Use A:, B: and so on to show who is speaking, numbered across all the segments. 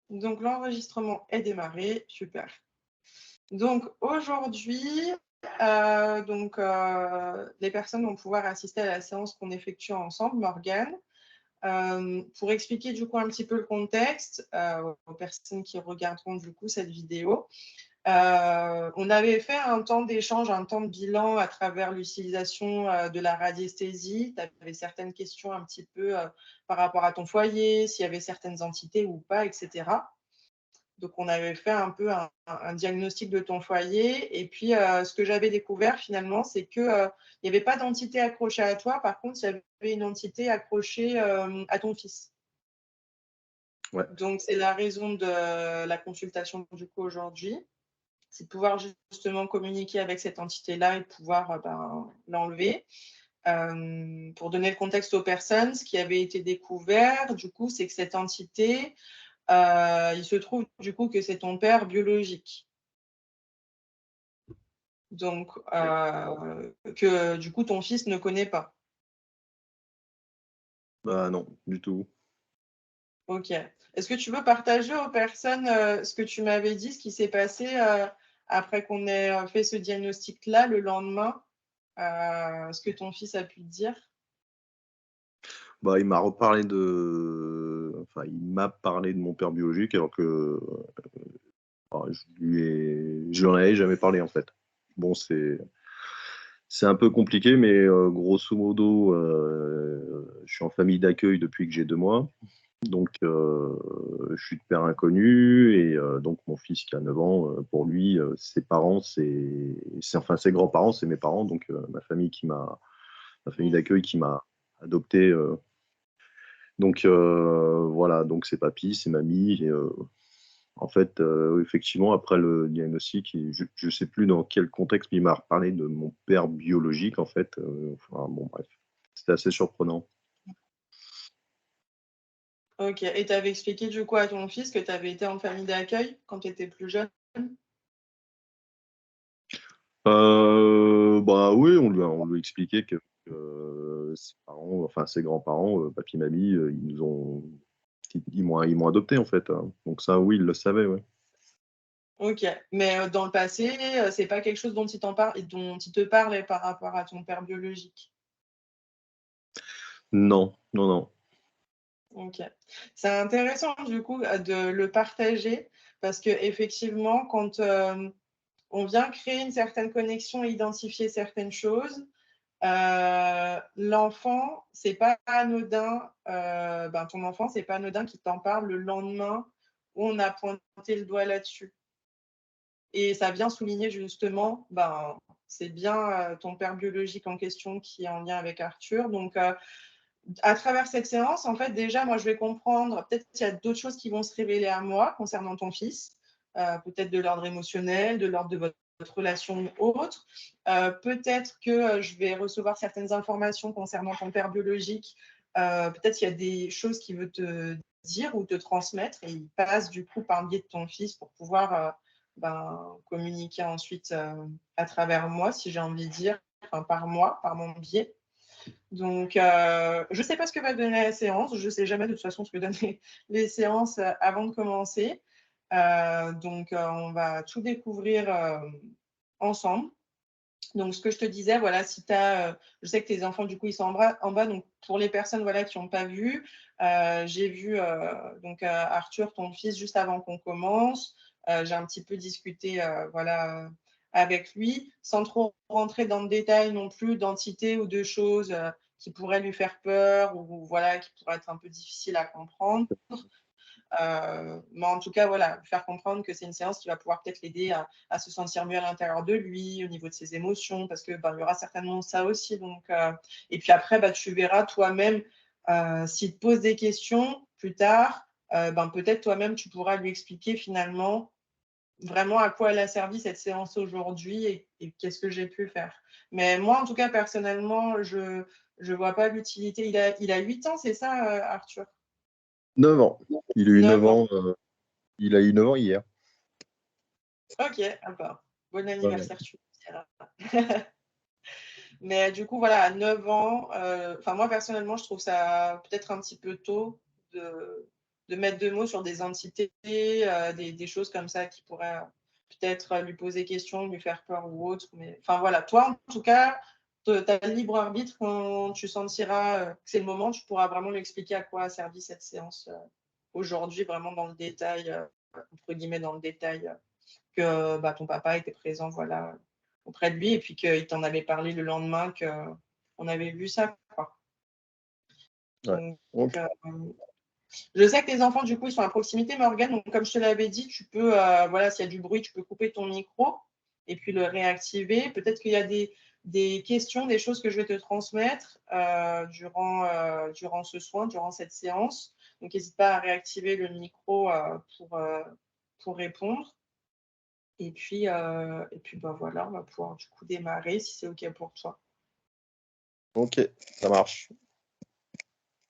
A: Donc, l'enregistrement est démarré. Super. Donc, aujourd'hui, les personnes vont pouvoir assister à la séance qu'on effectue ensemble, Morgane. Pour expliquer du coup un petit peu le contexte aux personnes qui regarderont du coup cette vidéo, on avait fait un temps d'échange, un temps de bilan à travers l'utilisation de la radiesthésie. Tu avais certaines questions un petit peu par rapport à ton foyer, s'il y avait certaines entités ou pas, etc. Donc, on avait fait un peu un diagnostic de ton foyer. Et puis, ce que j'avais découvert finalement, c'est qu'il n'y avait pas d'entité accrochée à toi. Par contre, il y avait une entité accrochée à ton fils.
B: Ouais.
A: Donc, c'est la raison de la consultation du coup aujourd'hui. C'est de pouvoir justement communiquer avec cette entité-là et de pouvoir l'enlever. Pour donner le contexte aux personnes, ce qui avait été découvert, du coup, c'est que cette entité, il se trouve du coup que c'est ton père biologique. Donc, que du coup, ton fils ne connaît pas.
B: Bah non, du tout.
A: Ok. Est-ce que tu veux partager aux personnes ce que tu m'avais dit, ce qui s'est passé après qu'on ait fait ce diagnostic-là le lendemain, ce que ton fils a pu te dire?
B: Bah, il m'a reparlé de enfin, il m'a parlé de mon père biologique alors que, je lui en avais jamais parlé, en fait. Bon, c'est un peu compliqué, mais grosso modo, je suis en famille d'accueil depuis que j'ai 2 mois. Donc je suis de père inconnu et donc mon fils qui a 9 ans, pour lui, ses parents, enfin ses grands-parents, c'est mes parents, donc ma famille d'accueil qui m'a adopté, donc voilà, donc c'est papy, c'est mamie et en fait, effectivement, après le diagnostic, je sais plus dans quel contexte, mais il m'a reparlé de mon père biologique, en fait, enfin bon, bref, c'était assez surprenant.
A: Ok. Et tu avais expliqué du coup à ton fils que tu avais été en famille d'accueil quand tu étais plus jeune?
B: Bah oui, on lui a expliqué que ses parents, enfin ses grands-parents, papy, mamie, ils m'ont adopté en fait, hein. Donc ça, oui, il le savait, ouais.
A: Ok. Mais dans le passé, c'est pas quelque chose dont il t'en parle, dont il te parlait par rapport à ton père biologique.
B: Non, non, non.
A: Ok. C'est intéressant du coup de le partager parce que effectivement, quand on vient créer une certaine connexion et identifier certaines choses, l'enfant, c'est pas anodin. Ton enfant, c'est pas anodin qu'il t'en parle le lendemain où on a pointé le doigt là-dessus. Et ça vient souligner justement, c'est bien ton père biologique en question qui est en lien avec Arthur. Donc, à travers cette séance, en fait, déjà, moi, je vais comprendre, peut-être qu'il y a d'autres choses qui vont se révéler à moi concernant ton fils, peut-être de l'ordre émotionnel, de l'ordre de votre relation autre. Peut-être que je vais recevoir certaines informations concernant ton père biologique. Peut-être qu'il y a des choses qu'il veut te dire ou te transmettre et il passe du coup par le biais de ton fils pour pouvoir communiquer ensuite à travers moi, si j'ai envie de dire, enfin, par moi, par mon biais. Donc, je ne sais pas ce que va donner la séance. Je ne sais jamais de toute façon ce que donnent les séances avant de commencer. On va tout découvrir ensemble. Donc, ce que je te disais, voilà, si tu as, je sais que tes enfants, du coup, ils sont en bas. Donc, pour les personnes voilà, qui n'ont pas vu, j'ai vu Arthur, ton fils, juste avant qu'on commence. J'ai un petit peu discuté voilà, avec lui, sans trop rentrer dans le détail non plus d'entités ou de choses qui pourraient lui faire peur ou voilà, qui pourraient être un peu difficiles à comprendre. Mais en tout cas, voilà, lui faire comprendre que c'est une séance qui va pouvoir peut-être l'aider à se sentir mieux à l'intérieur de lui, au niveau de ses émotions, parce que il y aura certainement ça aussi. Donc, et puis après, tu verras toi-même s'il te pose des questions plus tard, peut-être toi-même tu pourras lui expliquer finalement vraiment à quoi elle a servi cette séance aujourd'hui et qu'est-ce que j'ai pu faire. Mais moi, en tout cas, personnellement, je vois pas l'utilité. Il a 8 ans, c'est ça, Arthur?
B: 9 ans. Il a eu 9
A: 9 ans.
B: ans, il a eu 9 ans hier.
A: Ok, d'accord. Bon
B: Ouais, ouais.
A: anniversaire, tu me diras. Mais du coup, voilà, à 9 ans, moi personnellement, je trouve ça peut-être un petit peu tôt de, de mettre deux mots sur des entités, des choses comme ça qui pourraient peut-être lui poser question, lui faire peur ou autre. Mais enfin voilà, toi en tout cas, tu as le libre arbitre quand tu sentiras que c'est le moment, tu pourras vraiment lui expliquer à quoi a servi cette séance aujourd'hui, vraiment dans le détail, entre guillemets dans le détail, que ton papa était présent voilà, auprès de lui et puis qu'il t'en avait parlé le lendemain qu'on avait vu ça. Quoi.
B: Ouais.
A: Donc, je sais que tes enfants, du coup, ils sont à proximité, Morgane. Donc, comme je te l'avais dit, tu peux, voilà, s'il y a du bruit, tu peux couper ton micro et puis le réactiver. Peut-être qu'il y a des questions, des choses que je vais te transmettre durant ce soin, durant cette séance. Donc, n'hésite pas à réactiver le micro pour répondre. Et puis voilà, on va pouvoir du coup démarrer si c'est OK pour toi.
B: Ok, ça marche.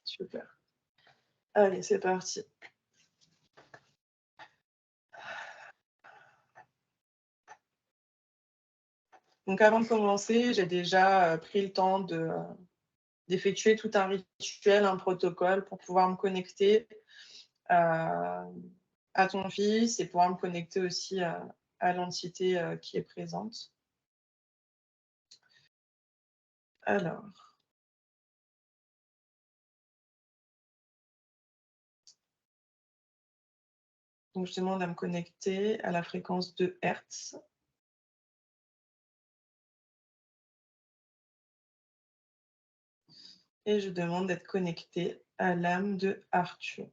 A: Super. Allez, c'est parti. Donc, avant de commencer, j'ai déjà pris le temps d'effectuer tout un rituel, un protocole pour pouvoir me connecter à ton fils et pouvoir me connecter aussi à l'entité qui est présente. Alors, donc je demande à me connecter à la fréquence de Hertz. Et je demande d'être connecté à l'âme de Arthur.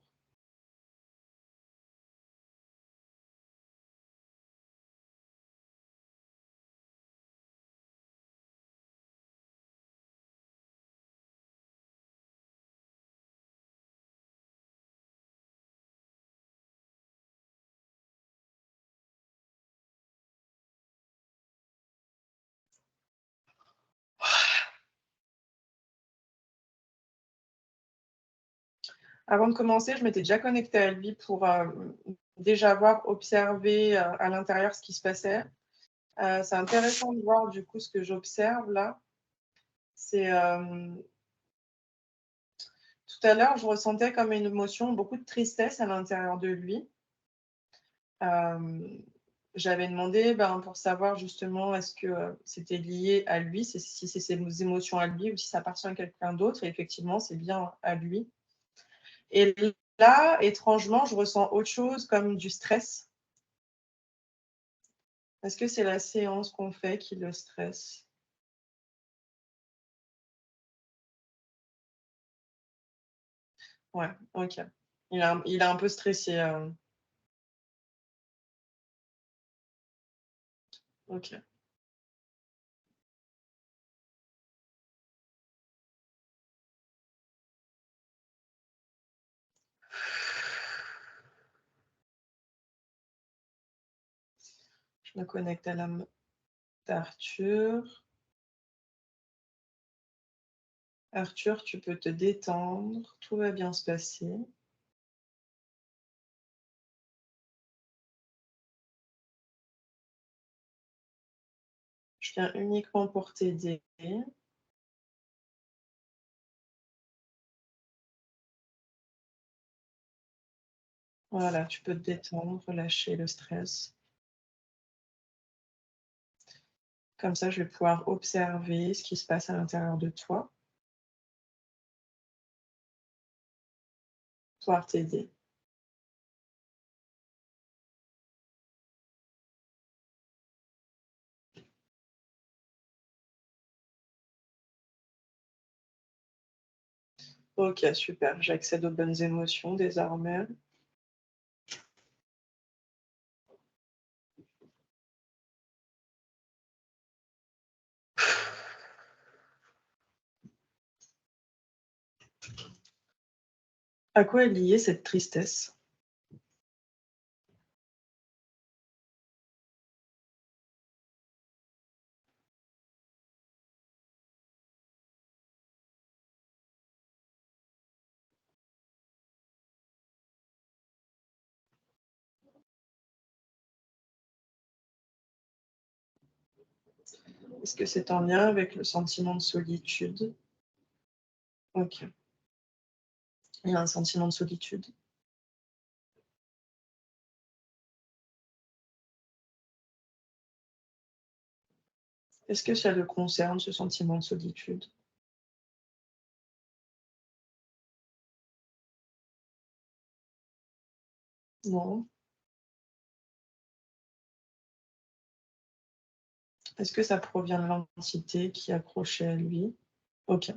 A: Avant de commencer, je m'étais déjà connectée à lui pour déjà avoir observé à l'intérieur ce qui se passait. C'est intéressant de voir du coup ce que j'observe là. C'est tout à l'heure, je ressentais comme une émotion, beaucoup de tristesse à l'intérieur de lui. J'avais demandé pour savoir justement est-ce que c'était lié à lui, si c'est ses émotions à lui ou si ça appartient à quelqu'un d'autre. Et effectivement, c'est bien à lui. Et là, étrangement, je ressens autre chose comme du stress. Est-ce que c'est la séance qu'on fait qui le stresse? Ouais, ok. Il est un peu stressé. Ok. Je me connecte à l'âme d'Arthur. Arthur, tu peux te détendre. Tout va bien se passer. Je viens uniquement pour t'aider. Voilà, tu peux te détendre, relâcher le stress. Comme ça, je vais pouvoir observer ce qui se passe à l'intérieur de toi, pouvoir t'aider. Ok, super. J'accède aux bonnes émotions désormais. À quoi est liée cette tristesse? Est-ce que c'est en lien avec le sentiment de solitude? Ok. Il y a un sentiment de solitude. Est-ce que ça le concerne, ce sentiment de solitude? Non. Est-ce que ça provient de l'entité qui est accrochée à lui? OK.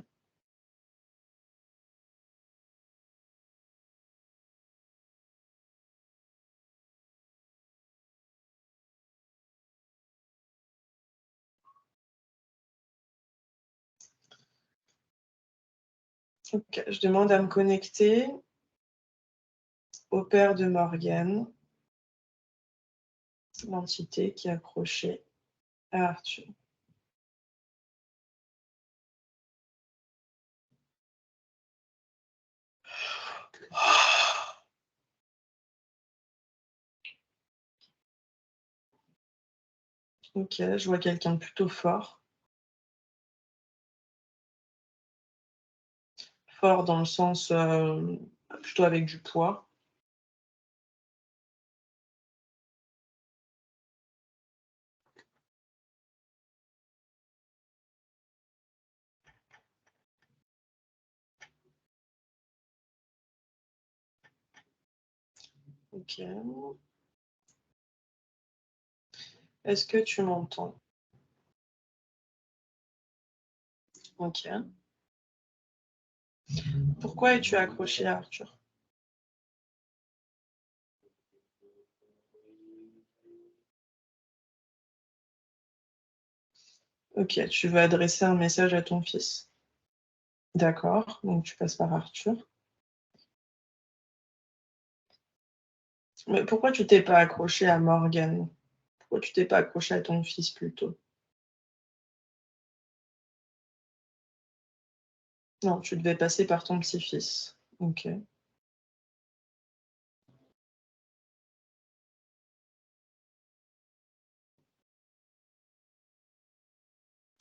A: OK, je demande à me connecter au père de Morgane, l'entité qui est accrochée à Arthur. OK, je vois quelqu'un de plutôt fort. Fort dans le sens, plutôt avec du poids. OK. Est-ce que tu m'entends? OK. Pourquoi es-tu accroché à Arthur? OK, tu veux adresser un message à ton fils. D'accord, donc tu passes par Arthur. Mais pourquoi tu t'es pas accroché à Morgane? Pourquoi tu t'es pas accroché à ton fils plutôt? Non, tu devais passer par ton petit-fils. OK.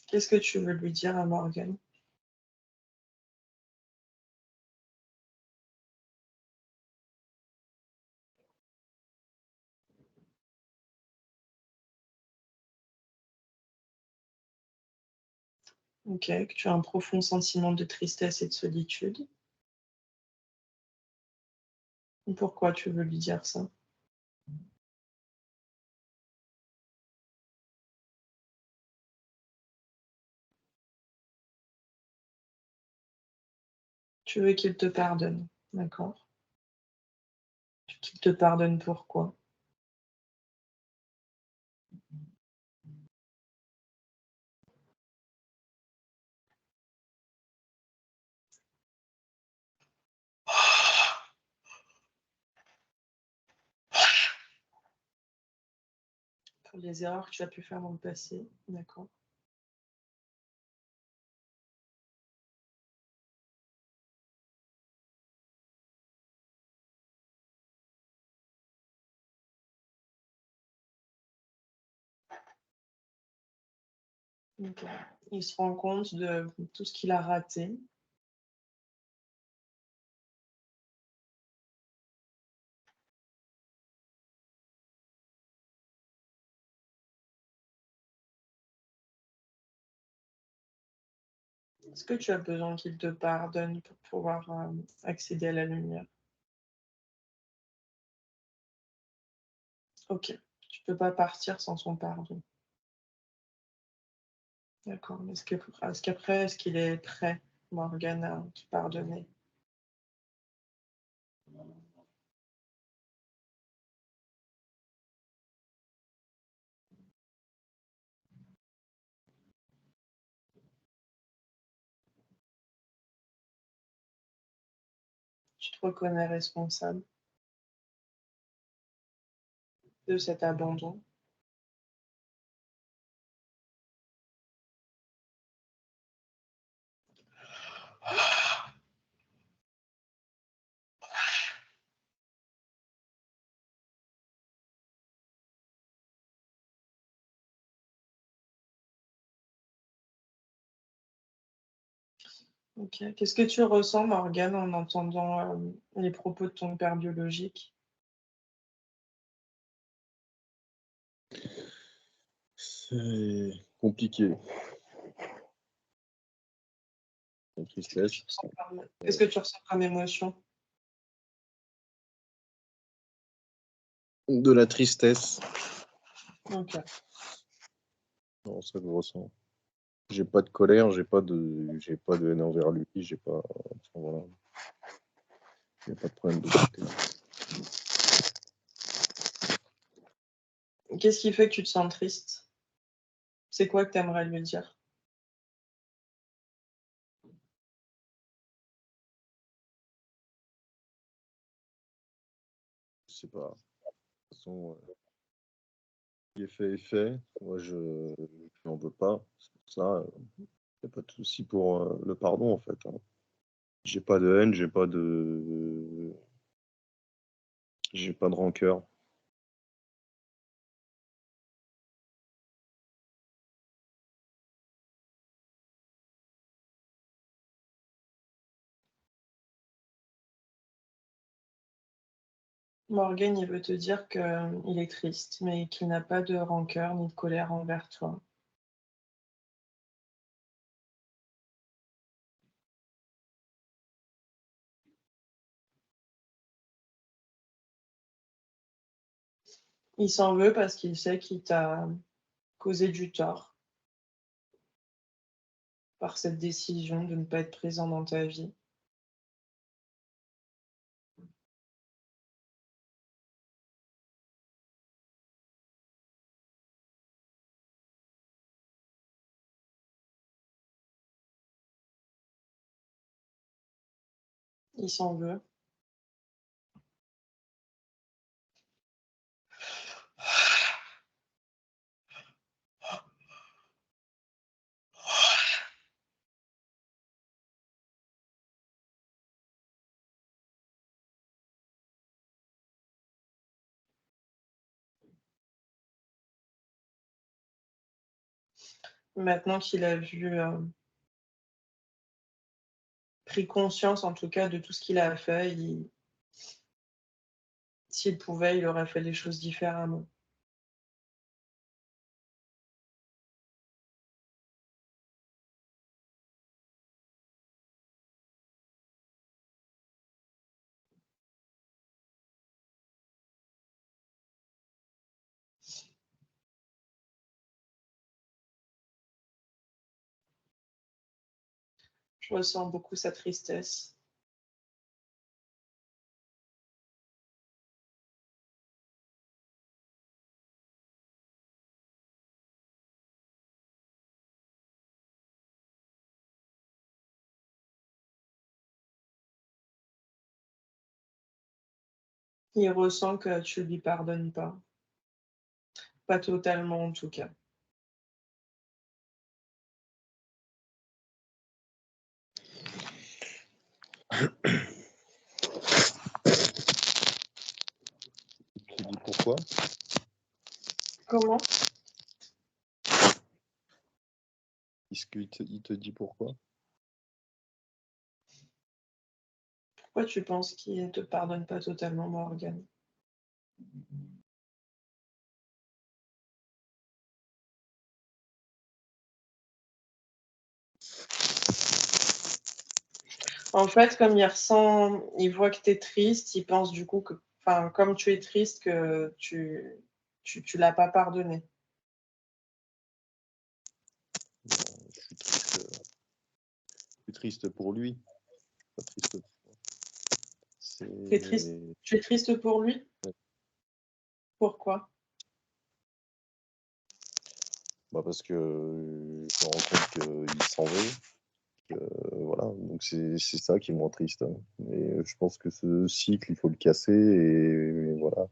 A: Qu'est-ce que tu veux lui dire à Morgane? OK, que tu as un profond sentiment de tristesse et de solitude. Pourquoi tu veux lui dire ça? Tu veux qu'il te pardonne, d'accord. Qu'il te pardonne pourquoi? Pour les erreurs que tu as pu faire dans le passé, d'accord. OK. Il se rend compte de tout ce qu'il a raté. Est-ce que tu as besoin qu'il te pardonne pour pouvoir, accéder à la lumière? OK. Tu peux pas partir sans son pardon. D'accord. Est-ce qu'il est prêt, Morgane, à te pardonner? Tu te reconnais responsable de cet abandon? OK. Qu'est-ce que tu ressens, Morgane, en entendant, les propos de ton père biologique?
B: C'est compliqué. La tristesse.
A: Qu'est-ce que tu ressens comme émotion?
B: De la tristesse.
A: Ok.
B: Non, ça que je ressens. J'ai pas de colère, j'ai pas de haine envers lui, j'ai pas, enfin, voilà. J'ai pas de problème de ce côté-là.
A: Qu'est-ce qui fait que tu te sens triste? C'est quoi que tu aimerais lui dire?
B: Je sais pas. De toute façon, ce qui est fait est fait. Moi, je n'en veux pas. C'est pour ça, il n'y a pas de souci pour le pardon, en fait, hein. J'ai pas de haine, j'ai pas de rancœur.
A: Morgan, il veut te dire qu'il est triste, mais qu'il n'a pas de rancœur ni de colère envers toi. Il s'en veut parce qu'il sait qu'il t'a causé du tort par cette décision de ne pas être présent dans ta vie. Il s'en veut. Maintenant qu'il a pris conscience, en tout cas, de tout ce qu'il a fait, s'il pouvait, il aurait fait les choses différemment. Je ressens beaucoup sa tristesse. Il ressent que tu lui pardonnes pas. Pas totalement, en tout cas.
B: Tu te dis pourquoi?
A: Comment?
B: Est-ce qu'il te dit pourquoi?
A: Pourquoi tu penses qu'il ne te pardonne pas totalement, Morgan? En fait, comme il voit que tu es triste, il pense du coup que, enfin, comme tu es triste, que tu l'as pas pardonné.
B: Je suis triste pour lui, pas triste pour moi.
A: Tu es triste pour lui?
B: Ouais.
A: Pourquoi?
B: Bah parce que je me rends compte qu'il s'en veut. Voilà, donc c'est ça qui me rend triste, hein. Et je pense que ce cycle, il faut le casser et voilà.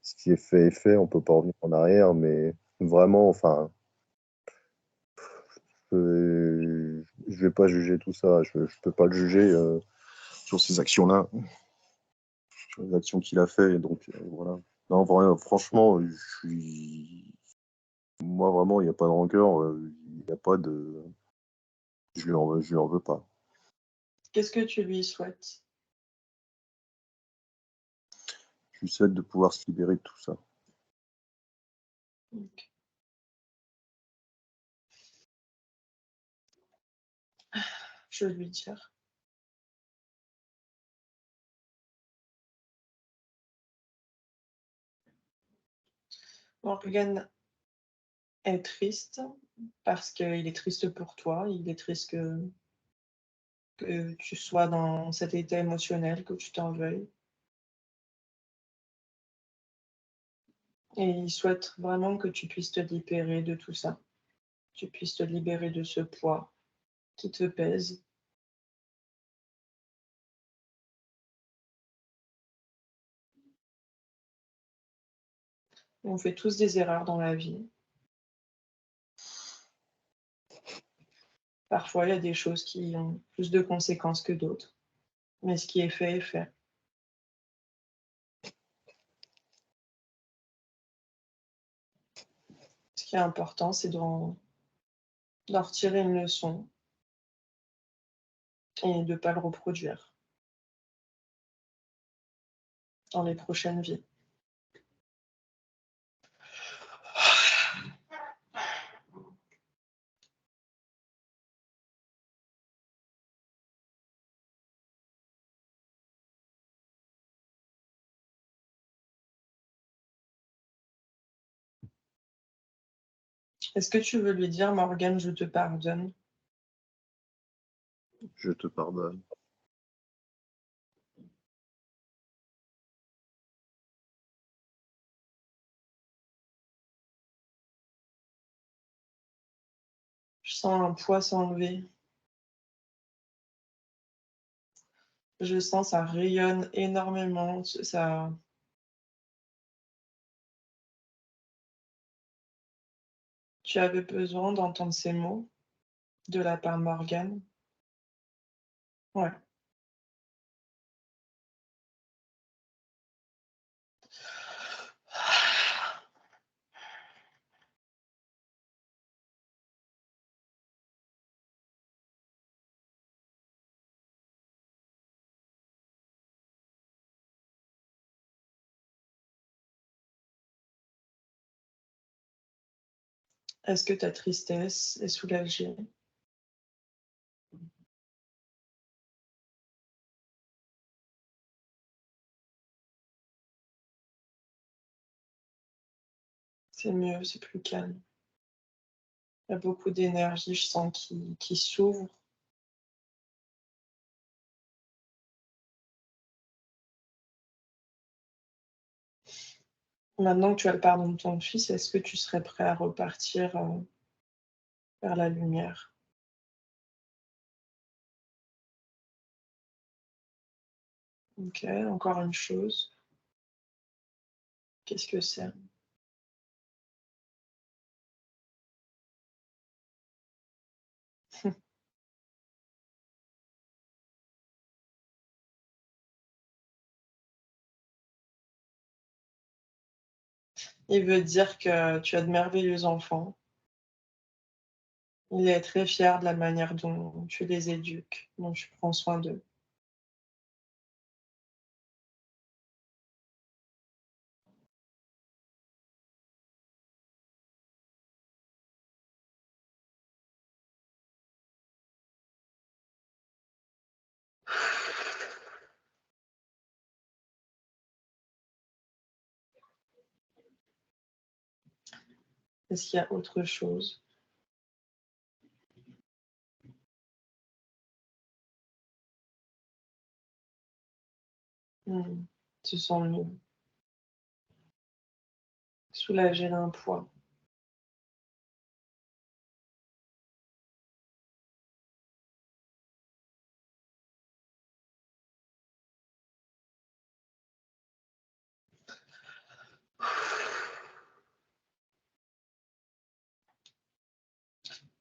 B: Ce qui est fait, on peut pas revenir en arrière, mais vraiment, enfin, je vais pas juger tout ça, je peux pas le juger sur ces actions-là, sur les actions qu'il a fait, donc voilà. Non, franchement, moi vraiment, il n'y a pas de rancœur, il n'y a pas de, je lui en veux pas.
A: Qu'est-ce que tu lui souhaites?
B: Je lui souhaite de pouvoir se libérer de tout ça.
A: Ok. je veux lui dire? Morgane est triste parce qu'il est triste pour toi, il est triste que tu sois dans cet état émotionnel, que tu t'en veuilles. Et il souhaite vraiment que tu puisses te libérer de tout ça, tu puisses te libérer de ce poids qui te pèse. On fait tous des erreurs dans la vie. Parfois, il y a des choses qui ont plus de conséquences que d'autres, mais ce qui est fait est fait. Ce qui est important, c'est d'en retirer une leçon et de ne pas le reproduire dans les prochaines vies. Est-ce que tu veux lui dire, Morgane, je te pardonne?
B: Je te pardonne. Je sens un poids s'enlever. Je sens ça rayonne énormément. Ça... Tu avais besoin d'entendre ces mots de la part de Morgane? Ouais. Est-ce que ta tristesse est soulagée? C'est mieux, c'est plus calme. Il y a beaucoup d'énergie, je sens, qui s'ouvre. Maintenant que tu as le pardon de ton fils, est-ce que tu serais prêt à repartir vers la lumière? Ok, encore une chose. Qu'est-ce que c'est? Il veut dire que tu as de merveilleux enfants. Il est très fier de la manière dont tu les éduques, dont tu prends soin d'eux. Est-ce qu'il y a autre chose? Tu sens mieux, soulager d'un poids.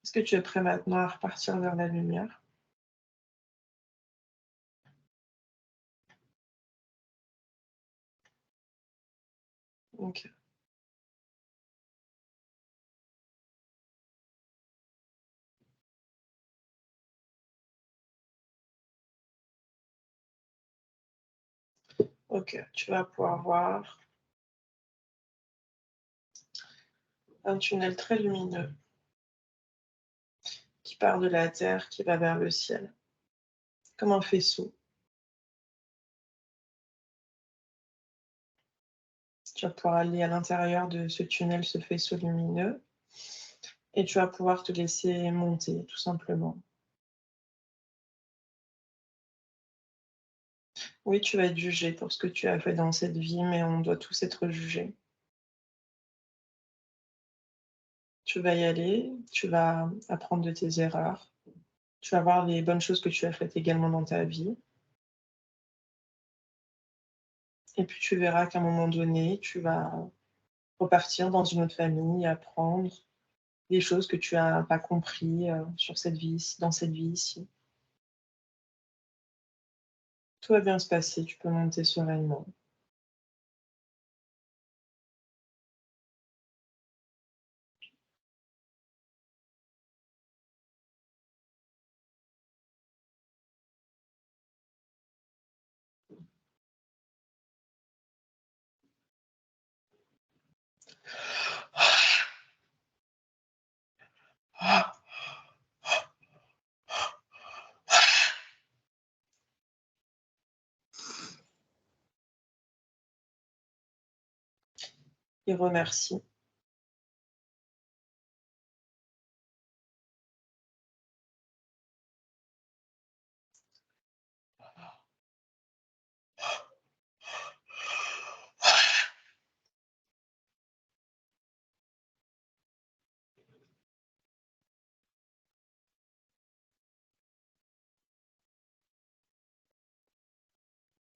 B: Est-ce que tu es prêt maintenant à repartir vers la lumière? Ok. Ok, tu vas pouvoir voir un tunnel très lumineux qui part de la terre, qui va vers le ciel.
A: comme un faisceau. Tu vas pouvoir aller à l'intérieur de ce tunnel, ce faisceau lumineux, et tu vas pouvoir te laisser monter, tout simplement. Oui, tu vas être jugé pour ce que tu as fait dans cette vie, mais on doit tous être jugés. Tu vas y aller, tu vas apprendre de tes erreurs, tu vas voir les bonnes choses que tu as faites également dans ta vie, et puis tu verras qu'à un moment donné, tu vas repartir dans une autre famille, apprendre des choses que tu as pas compris, sur cette vie dans cette vie ici. Tout va bien se passer, tu peux monter sereinement. Et remercie.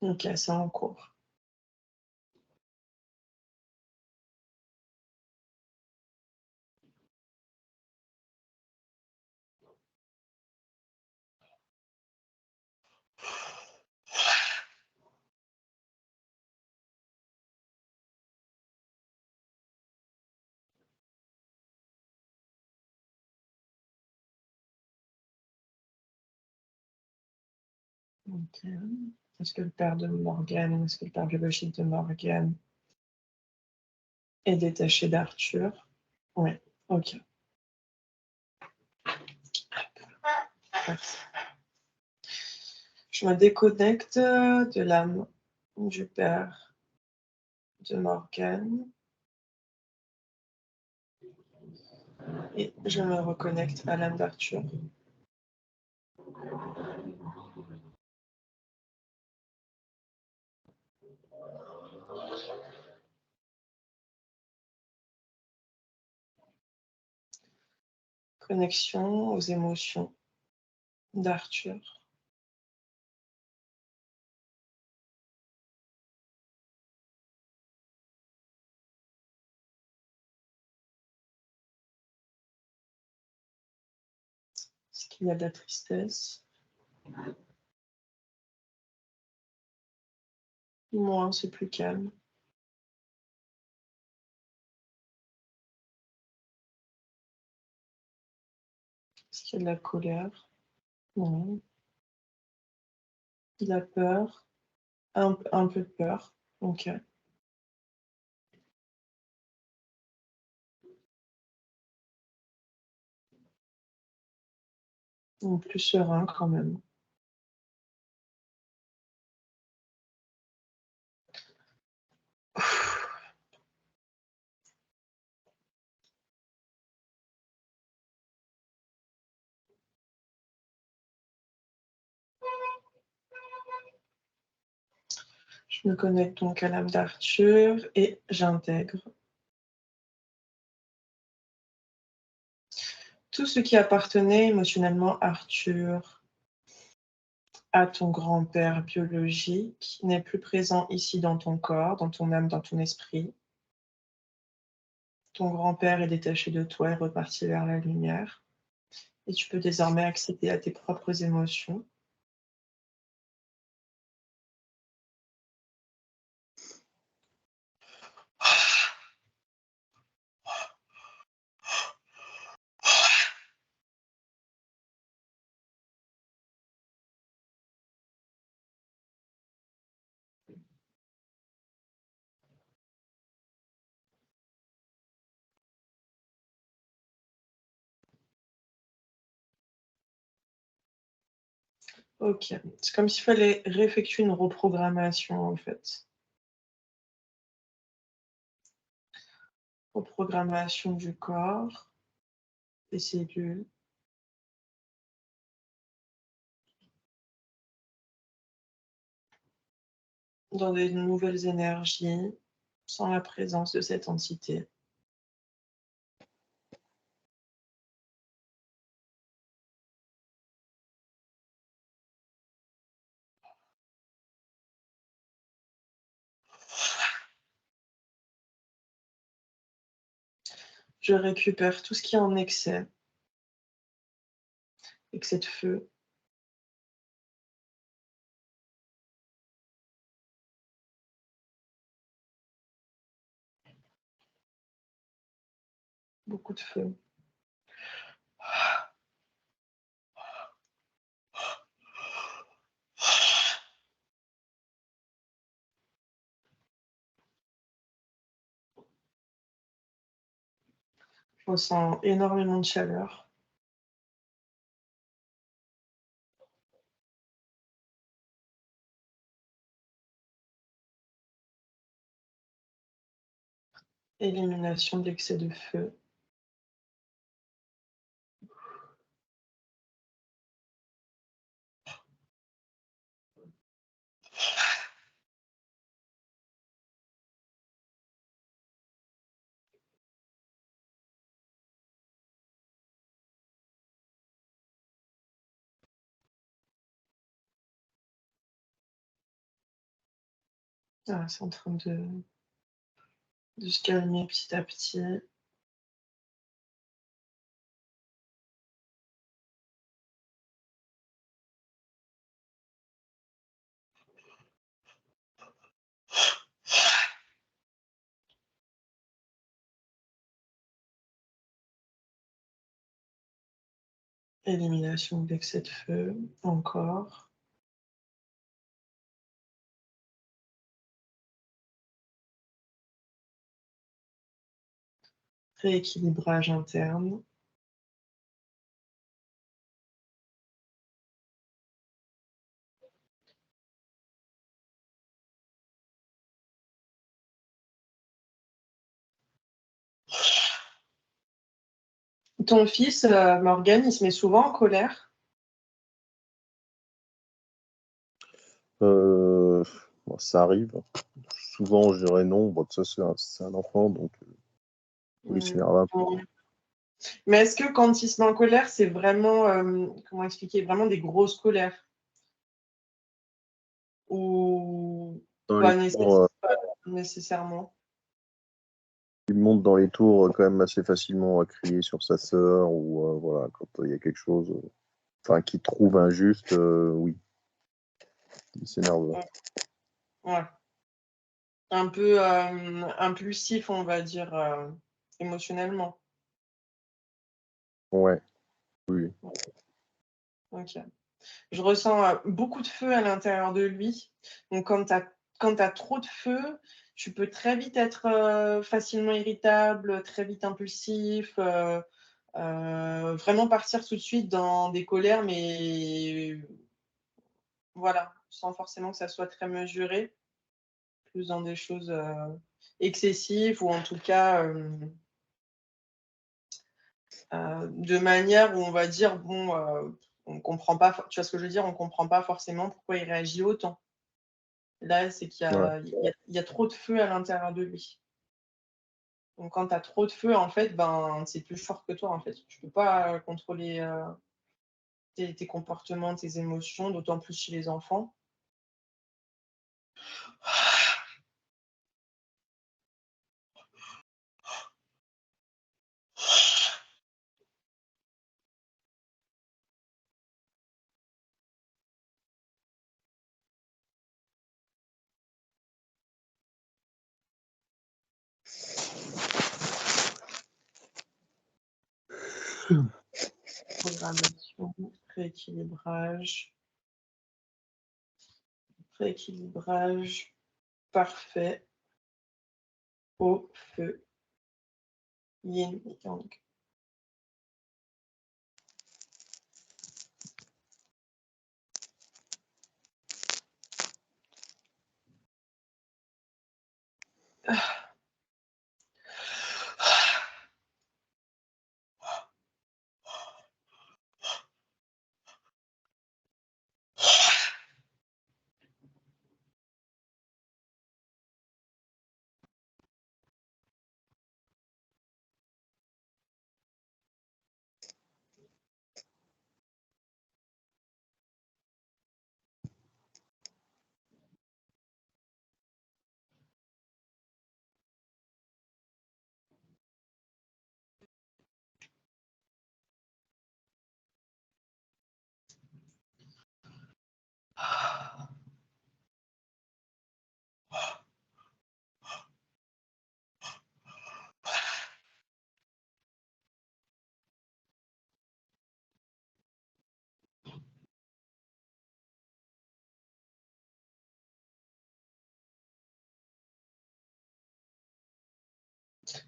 A: OK, c'est en cours. OK. Est-ce que le père de Morgane, est-ce que le père biologique de Morgane est détaché d'Arthur? Oui, OK. Merci. Je me déconnecte de l'âme du père de Morgane et je me reconnecte à l'âme d'Arthur. Connexion aux émotions d'Arthur. Est-ce qu'il y a de la tristesse? Moins, c'est plus calme. Est-ce qu'il y a de la colère? Non. Il a peur? Un peu de peur. OK. Donc plus serein quand même. Je me connecte donc à l'âme d'Arthur et j'intègre tout ce qui appartenait émotionnellement à Arthur, à ton grand-père biologique, n'est plus présent ici dans ton corps, dans ton âme, dans ton esprit. Ton grand-père est détaché de toi et reparti vers la lumière. Et tu peux désormais accéder à tes propres émotions. Ok. C'est comme s'il fallait réeffectuer une reprogrammation, en fait. Reprogrammation du corps, des cellules. Dans de nouvelles énergies, sans la présence de cette entité. Je récupère tout ce qui est en excès de feu. Beaucoup de feu. Je ressens énormément de chaleur. Élimination de l'excès de feu. Ah, c'est en train de se calmer petit à petit. Élimination de l'excès de feu, encore. Rééquilibrage interne. Ton fils, Morgan, il se met souvent en colère?
B: Bon, ça arrive. Souvent, je dirais non. Bon, ça, c'est un enfant, donc il s'énerve un peu.
A: Bon. Mais est-ce que quand il se met en colère, c'est vraiment, comment expliquer, vraiment des grosses colères? Ou
B: Dans les
A: pas
B: tours,
A: nécessairement?
B: il monte dans les tours quand même assez facilement à crier sur sa sœur ou voilà, quand il y a quelque chose enfin, qu'il trouve injuste, oui, il s'énerve.
A: Ouais. Un peu, impulsif, on va dire, émotionnellement.
B: Ouais, oui.
A: OK. Je ressens, beaucoup de feu à l'intérieur de lui. Donc quand tu as trop de feu, tu peux très vite être, facilement irritable, très vite impulsif, vraiment partir tout de suite dans des colères, mais voilà, sans forcément que ça soit très mesuré, plus dans des choses, excessives ou en tout cas, de manière où on va dire: «Bon, on comprend pas», tu vois ce que je veux dire? On comprend pas forcément pourquoi il réagit autant. Là, c'est qu'il y
B: Ouais.
A: a il y a trop de feu à l'intérieur de lui. Donc quand tu as trop de feu, en fait, ben, c'est plus fort que toi, en fait. Tu peux pas, contrôler, tes comportements, tes émotions, d'autant plus chez les enfants. Programmation, rééquilibrage, rééquilibrage parfait au feu, yin yang.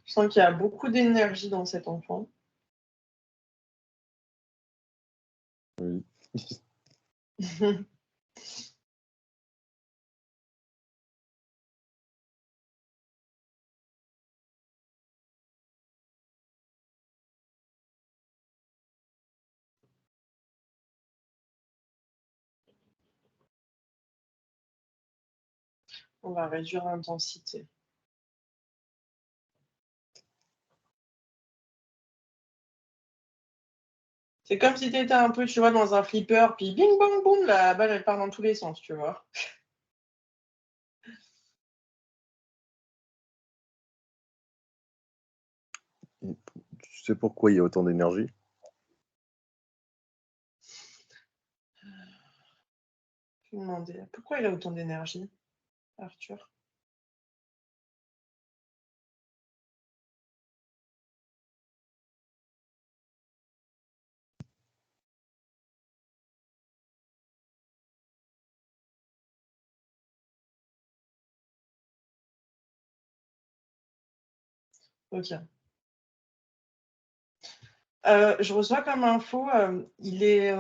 A: Je sens qu'il y a beaucoup d'énergie dans cet enfant.
B: Oui.
A: On va réduire l'intensité. C'est comme si tu étais un peu, tu vois, dans un flipper, puis bing, bang, boum, la balle, elle part dans tous les sens, tu vois.
B: Tu sais pourquoi il y a autant d'énergie?
A: Je me demandais pourquoi il a autant d'énergie, Arthur. Ok. Je reçois comme info, il est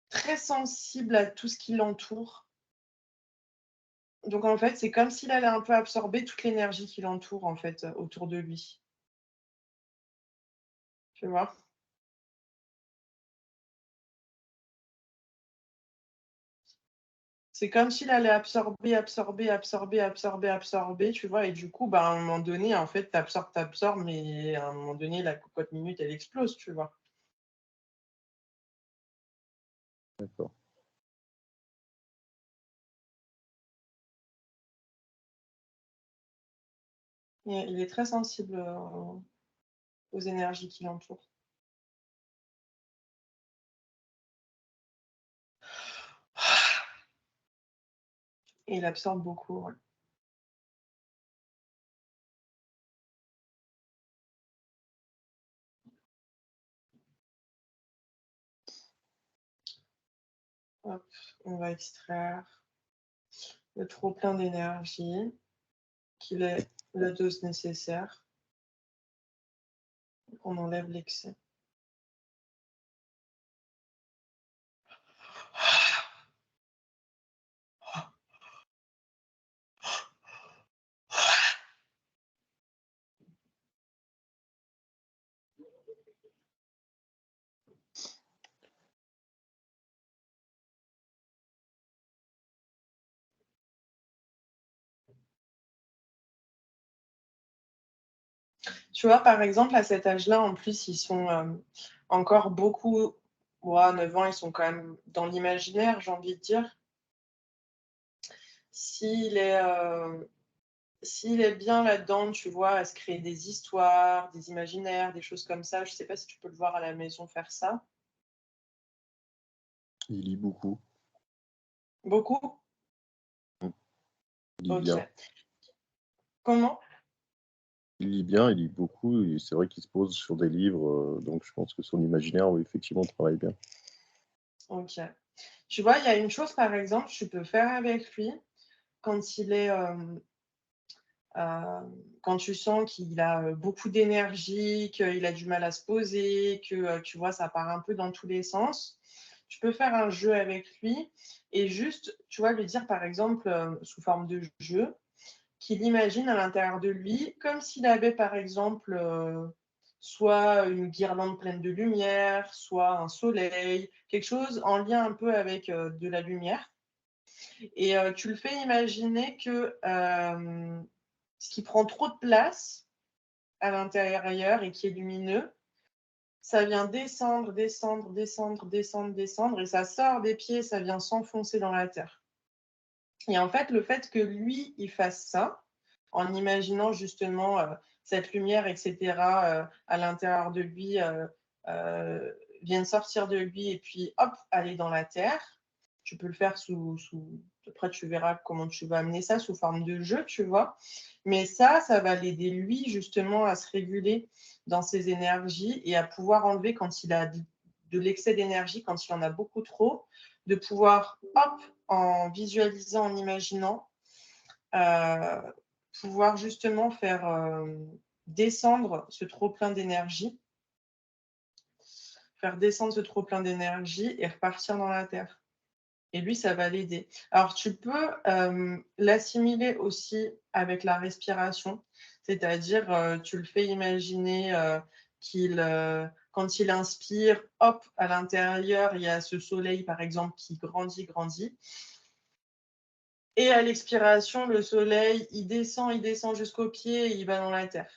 A: très sensible à tout ce qui l'entoure. Donc en fait, c'est comme s'il allait un peu absorber toute l'énergie qui l'entoure en fait autour de lui. Tu vois? C'est comme s'il allait absorber, absorber, absorber, absorber, absorber, tu vois? Et du coup, bah, à un moment donné, en fait, tu absorbes, mais à un moment donné, la cocotte minute, elle explose, tu vois?
B: D'accord.
A: Il est très sensible aux énergies qui l'entourent. Et il absorbe beaucoup, ouais. Hop, on va extraire le trop plein d'énergie, qu'il ait la dose nécessaire. On enlève l'excès. Tu vois, par exemple, à cet âge-là, en plus, ils sont encore beaucoup, ouais, 9 ans, ils sont quand même dans l'imaginaire, j'ai envie de dire. S'il est, s'il est bien là-dedans, tu vois, à se créer des histoires, des imaginaires, des choses comme ça, je sais pas si tu peux le voir à la maison faire ça.
B: Il lit beaucoup.
A: Beaucoup?
B: Il lit
A: Ok.
B: bien.
A: Comment?
B: Il lit bien, il lit beaucoup, et c'est vrai qu'il se pose sur des livres, donc je pense que son imaginaire, oui, effectivement, travaille bien.
A: Ok. Tu vois, il y a une chose, par exemple, tu peux faire avec lui quand il est, quand tu sens qu'il a beaucoup d'énergie, qu'il a du mal à se poser, que tu vois, ça part un peu dans tous les sens. Tu peux faire un jeu avec lui et juste, tu vois, lui dire, par exemple, sous forme de jeu, qu'il imagine à l'intérieur de lui, comme s'il avait par exemple soit une guirlande pleine de lumière, soit un soleil, quelque chose en lien un peu avec de la lumière. Et tu le fais imaginer que ce qui prend trop de place à l'intérieur et qui est lumineux, ça vient descendre, descendre, descendre, descendre, descendre, et ça sort des pieds, ça vient s'enfoncer dans la terre. Et en fait, le fait que lui, il fasse ça, en imaginant justement cette lumière, etc., à l'intérieur de lui, vienne sortir de lui et puis hop, aller dans la terre. Tu peux le faire après tu verras comment tu vas amener ça sous forme de jeu, tu vois. Mais ça va l'aider lui justement à se réguler dans ses énergies et à pouvoir enlever quand il a de l'excès d'énergie, quand il en a beaucoup trop, de pouvoir, hop, en visualisant, en imaginant, pouvoir justement faire descendre ce trop-plein d'énergie, et repartir dans la terre. Et lui, ça va l'aider. Alors, tu peux l'assimiler aussi avec la respiration, c'est-à-dire tu le fais imaginer quand il inspire, hop, à l'intérieur, il y a ce soleil, par exemple, qui grandit, grandit. Et à l'expiration, le soleil, il descend jusqu'au pied et il va dans la terre.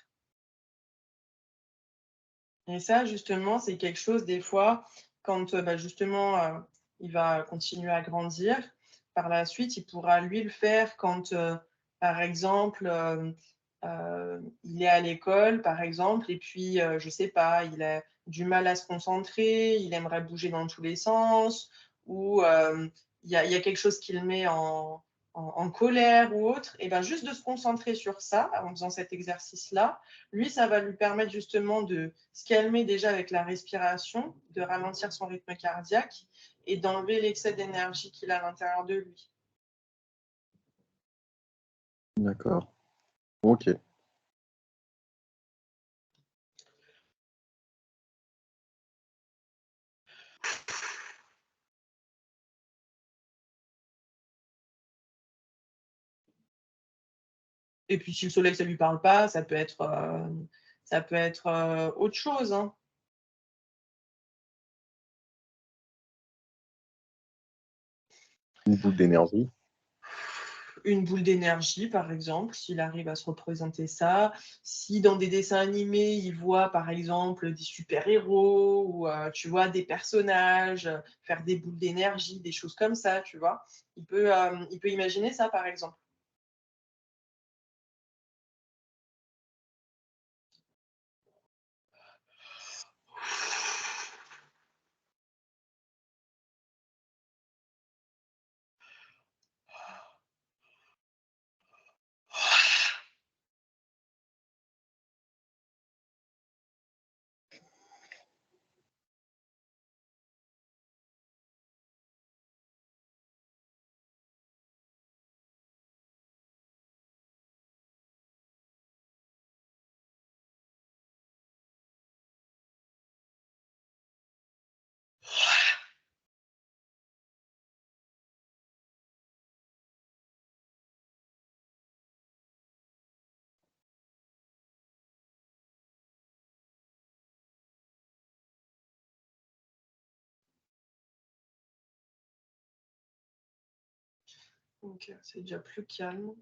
A: Et ça, justement, c'est quelque chose, des fois, quand justement, il va continuer à grandir, par la suite, il pourra, lui, le faire quand, par exemple, il est à l'école, par exemple, et puis, je ne sais pas, il a du mal à se concentrer, il aimerait bouger dans tous les sens, ou il y a quelque chose qui le met en colère ou autre, et bien juste de se concentrer sur ça en faisant cet exercice-là, lui, ça va lui permettre justement de se calmer déjà avec la respiration, de ralentir son rythme cardiaque et d'enlever l'excès d'énergie qu'il a à l'intérieur de lui.
B: D'accord. Ok.
A: Et puis si le soleil, ça ne lui parle pas, ça peut être autre chose, hein.
B: Une boule d'énergie.
A: Une boule d'énergie, par exemple, s'il arrive à se représenter ça. Si dans des dessins animés, il voit, par exemple, des super-héros ou, tu vois, des personnages faire des boules d'énergie, des choses comme ça, tu vois. Il peut imaginer ça, par exemple. Donc, c'est déjà plus calme.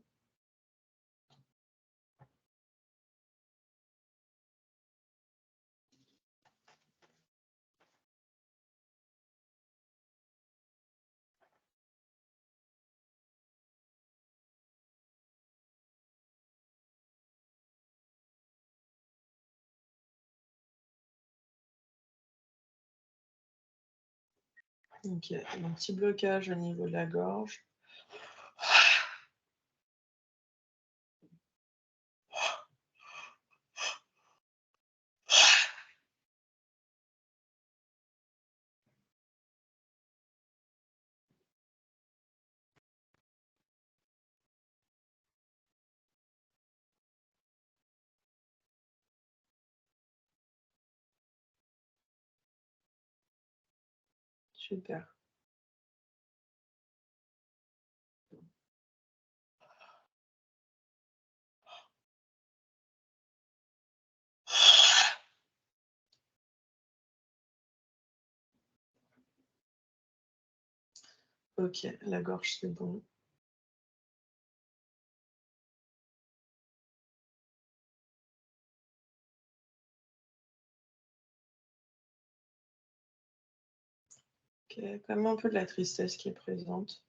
A: Ok, un petit blocage au niveau de la gorge. Super. Ok, la gorge, c'est bon. Ok, quand même un peu de la tristesse qui est présente.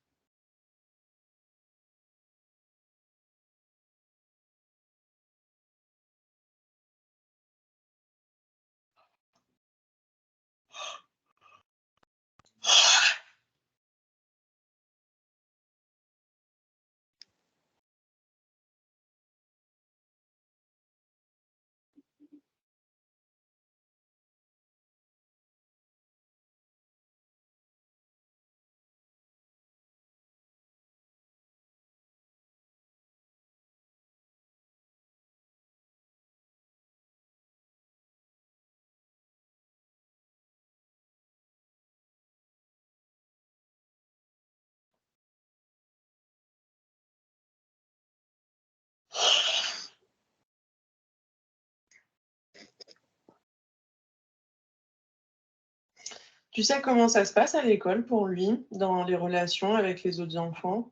A: Tu sais comment ça se passe à l'école pour lui, dans les relations avec les autres enfants?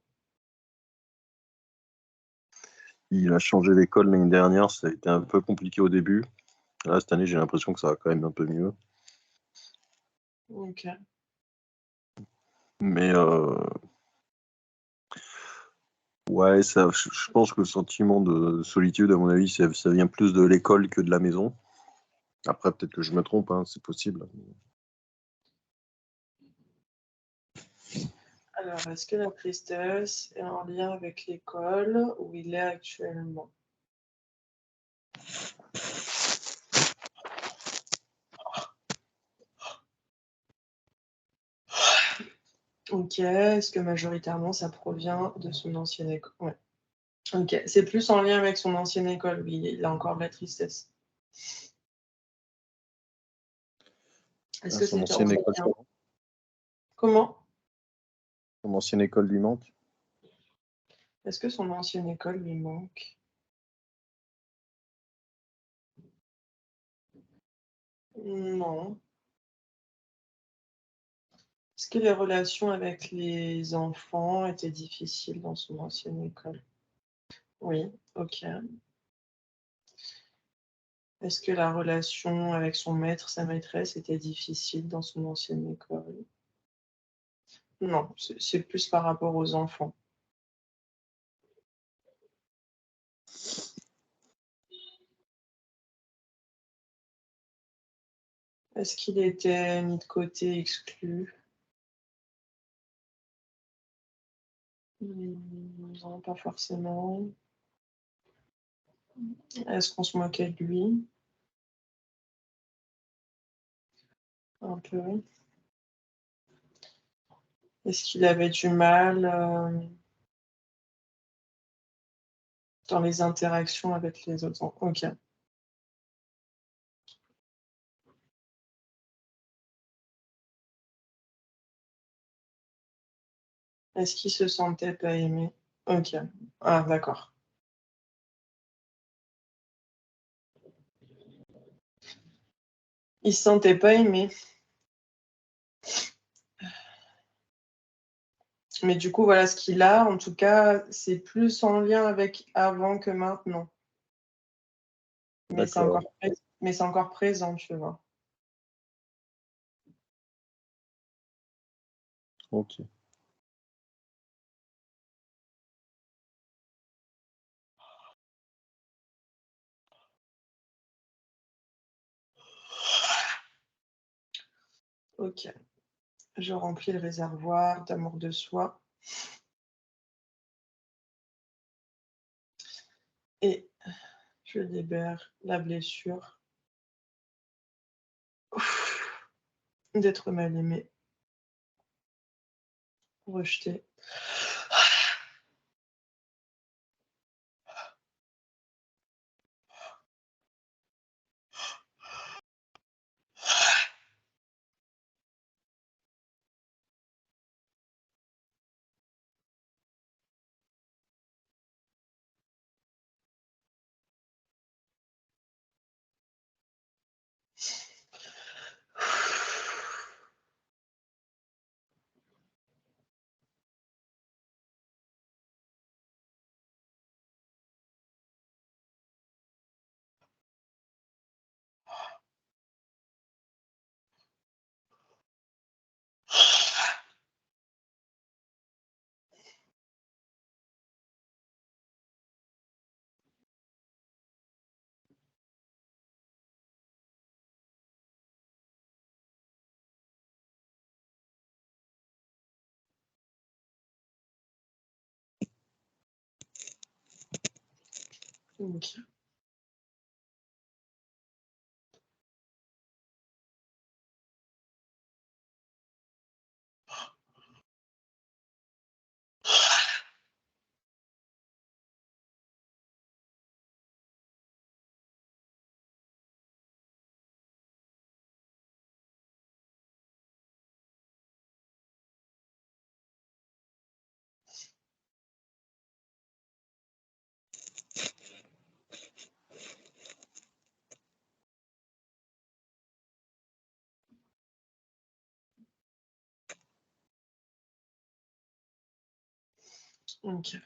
B: Il a changé d'école l'année dernière, ça a été un peu compliqué au début. Là, cette année, j'ai l'impression que ça va quand même un peu mieux.
A: Ok.
B: Mais ouais, je pense que le sentiment de solitude, à mon avis, ça vient plus de l'école que de la maison. Après, peut-être que je me trompe, hein, c'est possible.
A: Alors, est-ce que la tristesse est en lien avec l'école où il est actuellement? Ok, est-ce que majoritairement ça provient de son ancienne école? Ouais. Ok, c'est plus en lien avec son ancienne école, oui, il a encore de la tristesse. Est-ce que
B: Son
A: c'était en
B: ancienne école,
A: lien? Comment?
B: son ancienne école lui manque.
A: Est-ce que son ancienne école lui manque? Non. Est-ce que les relations avec les enfants étaient difficiles dans son ancienne école? Oui, ok. Est-ce que la relation avec son maître, sa maîtresse était difficile dans son ancienne école? Non, c'est plus par rapport aux enfants. Est-ce qu'il était mis de côté, exclu? Non, pas forcément. Est-ce qu'on se moquait de lui? Un peu. Est-ce qu'il avait du mal dans les interactions avec les autres enfants? Ok. Est-ce qu'il se sentait pas aimé? Ok. Ah, d'accord. Il se sentait pas aimé. Mais du coup, voilà ce qu'il a. En tout cas, c'est plus en lien avec avant que maintenant. Mais c'est
B: D'accord,
A: encore, mais c'est encore présent, tu vois.
B: ok.
A: Ok. Je remplis le réservoir d'amour de soi et je libère la blessure d'être mal aimé, rejeté. Ok. Ok.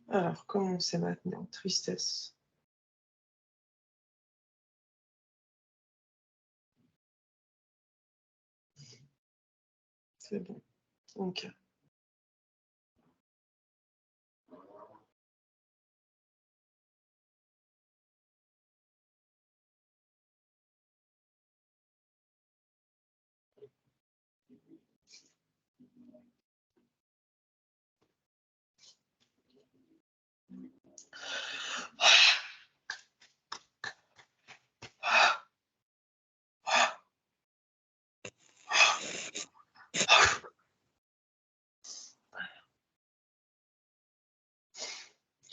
A: Alors, comment c'est maintenant? Tristesse. C'est bon. Ok.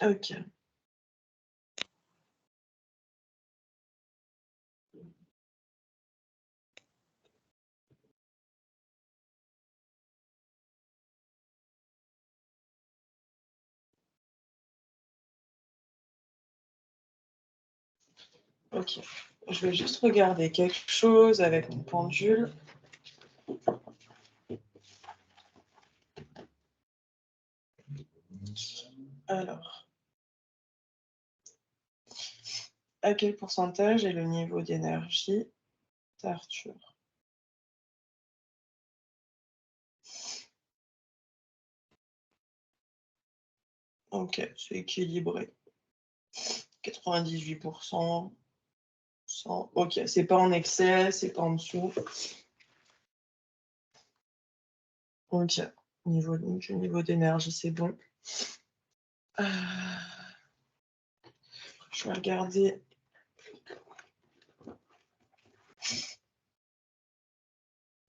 A: Ok. Ok. Je vais juste regarder quelque chose avec mon pendule. Alors, à quel pourcentage est le niveau d'énergie d'Arthur? Ok, c'est équilibré. 98%. 100. Ok, c'est pas en excès, c'est pas en dessous. Ok, niveau d'énergie, c'est bon. Je vais regarder.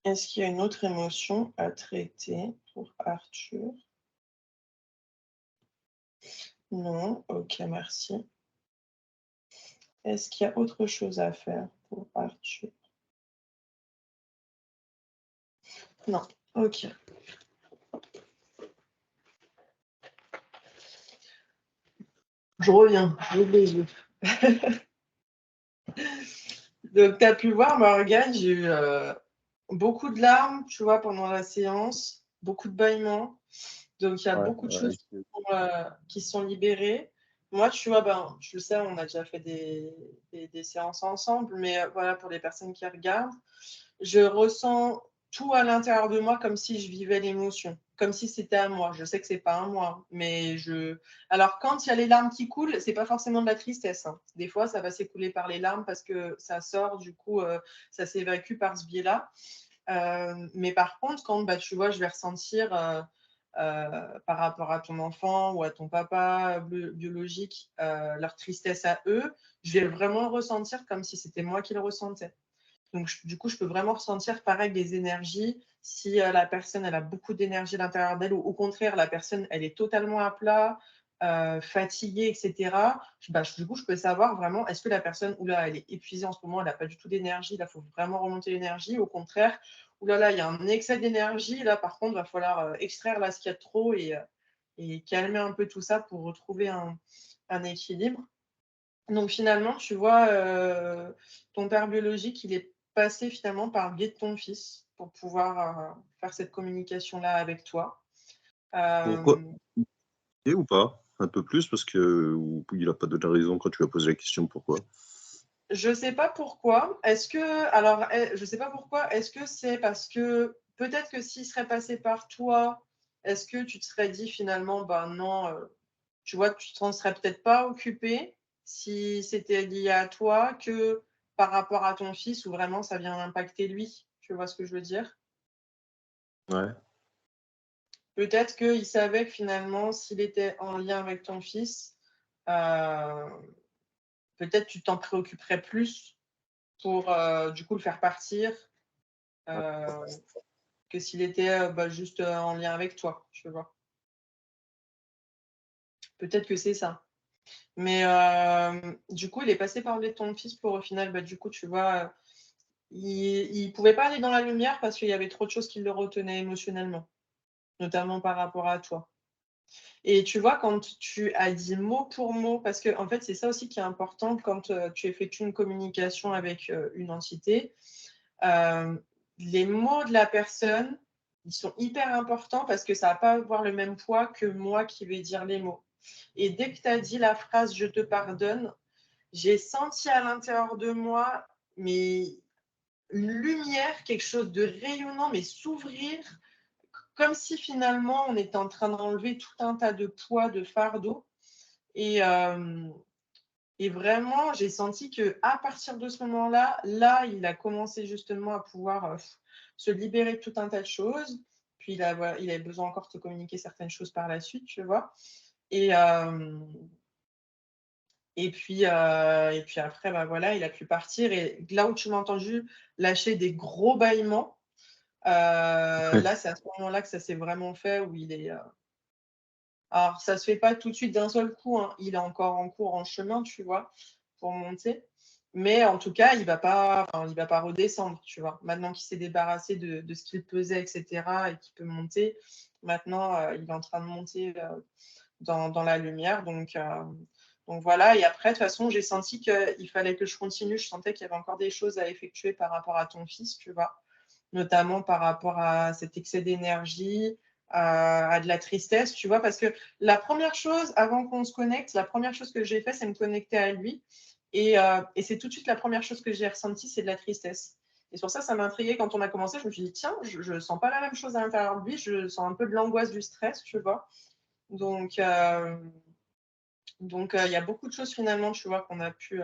A: Est-ce qu'il y a une autre émotion à traiter pour Arthur? Non, ok, merci. Est-ce qu'il y a autre chose à faire pour Arthur? Non, ok. Je reviens, j'ouvre les yeux. Donc, tu as pu voir, Morgane, j'ai eu beaucoup de larmes, tu vois, pendant la séance, beaucoup de bâillements. Donc, il y a beaucoup de choses qui sont libérées. Moi, tu vois, ben, tu le sais, on a déjà fait des séances ensemble, mais voilà, pour les personnes qui regardent, je ressens tout à l'intérieur de moi comme si je vivais l'émotion, comme si c'était à moi. Je sais que c'est pas à moi, mais je. Alors, quand il y a les larmes qui coulent, c'est pas forcément de la tristesse, hein. Des fois, ça va s'écouler par les larmes parce que ça sort, du coup, ça s'évacue par ce biais-là. Mais par contre, quand bah, tu vois, je vais ressentir par rapport à ton enfant ou à ton papa biologique leur tristesse à eux, je vais vraiment le ressentir comme si c'était moi qui le ressentais. Donc, du coup, je peux vraiment ressentir pareil des énergies. Si la personne elle a beaucoup d'énergie à l'intérieur d'elle, ou au contraire, la personne elle est totalement à plat, fatiguée, etc. Du coup, je peux savoir vraiment est-ce que la personne, oula, elle est épuisée en ce moment, elle n'a pas du tout d'énergie, là, il faut vraiment remonter l'énergie. Au contraire, oula, là, il y a un excès d'énergie, là, par contre, il va falloir extraire là, ce qu'il y a de trop et calmer un peu tout ça pour retrouver un équilibre. Donc finalement, tu vois, ton père biologique, il est passé finalement par le biais de ton fils pour pouvoir faire cette communication-là avec toi.
B: Pourquoi? Et ou pas? Un peu plus, parce que il n'a pas donné raison quand tu lui as posé la question pourquoi.
A: Je sais pas pourquoi. Je sais pas pourquoi. Est-ce que c'est parce que peut-être que s'il serait passé par toi, est-ce que tu te serais dit finalement, ben non, tu vois, tu t'en serais peut-être pas occupé si c'était lié à toi que par rapport à ton fils où vraiment ça vient impacter lui. Tu vois ce que je veux dire?
B: Ouais.
A: peut-être qu'il savait que finalement, s'il était en lien avec ton fils, peut-être tu t'en préoccuperais plus pour du coup le faire partir que s'il était juste en lien avec toi, tu vois. Peut-être que c'est ça. Mais du coup, il est passé par le biais de ton fils pour au final, du coup, tu vois, il pouvait pas aller dans la lumière parce qu'il y avait trop de choses qui le retenaient émotionnellement, notamment par rapport à toi. Et tu vois, quand tu as dit mot pour mot, parce que en fait, c'est ça aussi qui est important quand tu effectues une communication avec une entité. Les mots de la personne, ils sont hyper importants parce que ça va pas avoir le même poids que moi qui vais dire les mots. Et dès que tu as dit la phrase je te pardonne, j'ai senti à l'intérieur de moi mais une lumière, quelque chose de rayonnant, mais s'ouvrir, comme si finalement on était en train d'enlever tout un tas de poids, de fardeau. Et, et vraiment, j'ai senti qu'à partir de ce moment-là, là, il a commencé justement à pouvoir se libérer de tout un tas de choses. Puis il avait besoin encore de te communiquer certaines choses par la suite, tu vois. Et, et puis après, voilà, il a pu partir. Et là où tu m'as entendu lâcher des gros bâillements, là, c'est à ce moment-là que ça s'est vraiment fait, où il est. Alors, ça se fait pas tout de suite d'un seul coup, hein. Il est encore en cours, en chemin, tu vois, pour monter. Mais en tout cas, il va pas redescendre, tu vois. Maintenant qu'il s'est débarrassé de ce qu'il pesait, etc., et qu'il peut monter, maintenant, il est en train de monter dans la lumière. Donc voilà. Et après, de toute façon, j'ai senti qu'il fallait que je continue. Je sentais qu'il y avait encore des choses à effectuer par rapport à ton fils, tu vois, notamment par rapport à cet excès d'énergie, à de la tristesse, tu vois, parce que la première chose, avant qu'on se connecte, la première chose que j'ai fait, c'est me connecter à lui. Et c'est tout de suite la première chose que j'ai ressentie, c'est de la tristesse. Et sur ça m'a intriguée quand on a commencé. Je me suis dit, tiens, je ne sens pas la même chose à l'intérieur de lui, je sens un peu de l'angoisse, du stress, tu vois. Donc, il y a beaucoup de choses finalement, tu vois, qu'on a pu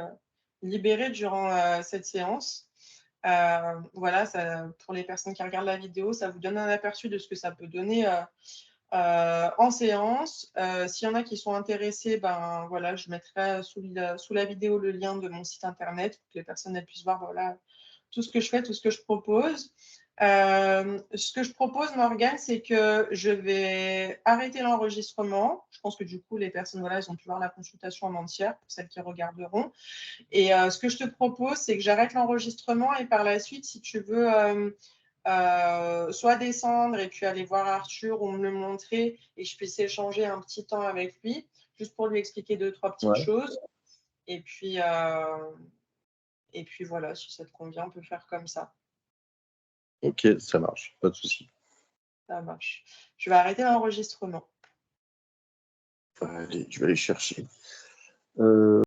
A: libérer durant cette séance. Voilà, pour les personnes qui regardent la vidéo, ça vous donne un aperçu de ce que ça peut donner en séance. S'il y en a qui sont intéressés, voilà, je mettrai sous la vidéo le lien de mon site internet pour que les personnes puissent voir voilà, tout ce que je fais, tout ce que je propose. Ce que je propose, Morgane, c'est que je vais arrêter l'enregistrement. Je pense que du coup, les personnes, voilà, elles ont pu voir la consultation en entière pour celles qui regarderont. Et ce que je te propose, c'est que j'arrête l'enregistrement et par la suite, si tu veux soit descendre et puis aller voir Arthur ou me le montrer et que je puisse échanger un petit temps avec lui, juste pour lui expliquer 2-3 petites choses. Et puis voilà, si ça te convient, on peut faire comme ça.
B: Ok, ça marche, pas de souci.
A: Ça marche. Je vais arrêter l'enregistrement.
B: Allez, je vais aller chercher.